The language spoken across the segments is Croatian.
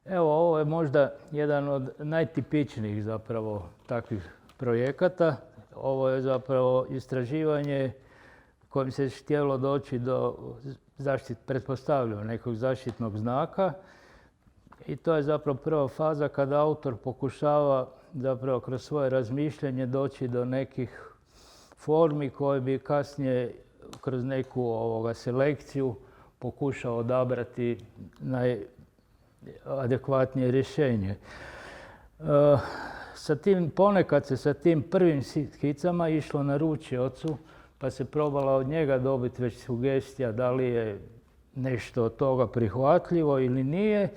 Evo, ovo je možda jedan od najtipičnijih zapravo takvih projekata. Ovo je zapravo istraživanje kojim se htjelo doći do pretpostavljamo nekog zaštitnog znaka. I to je zapravo prva faza kada autor pokušava zapravo kroz svoje razmišljanje doći do nekih formi koje bi kasnije kroz neku selekciju pokušao odabrati najadekvatnije rješenje. Ponekad se sa tim prvim skicama išlo na ručje ocu, pa se probala od njega dobiti već sugestija da li je nešto od toga prihvatljivo ili nije.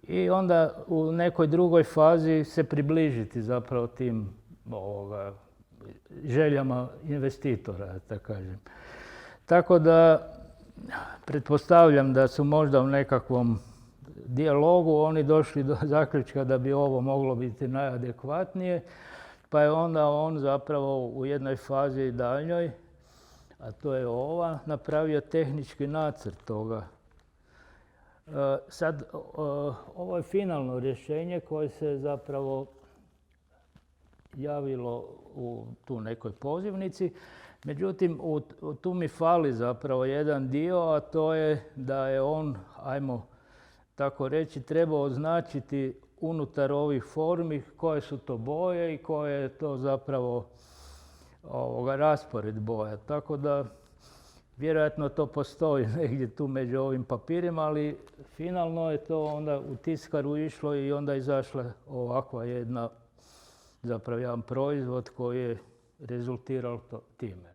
I onda u nekoj drugoj fazi se približiti zapravo tim željama investitora, tako kažem. Tako da pretpostavljam da su možda u nekakvom dijalogu oni došli do zaključka da bi ovo moglo biti najadekvatnije, pa je onda on zapravo u jednoj fazi daljnjoj, a to je ova, napravio tehnički nacrt toga. Sad, ovo je finalno rješenje koje se zapravo javilo u tu nekoj pozivnici. Međutim, tu mi fali zapravo jedan dio, a to je da je on, ajmo tako reći, trebao označiti unutar ovih formi koje su to boje i koje je to zapravo raspored boja. Tako da vjerojatno to postoji negdje tu među ovim papirima, ali finalno je to onda u tiskaru išlo i onda izašla ovakva zapravo jedan proizvod koji je rezultirao time.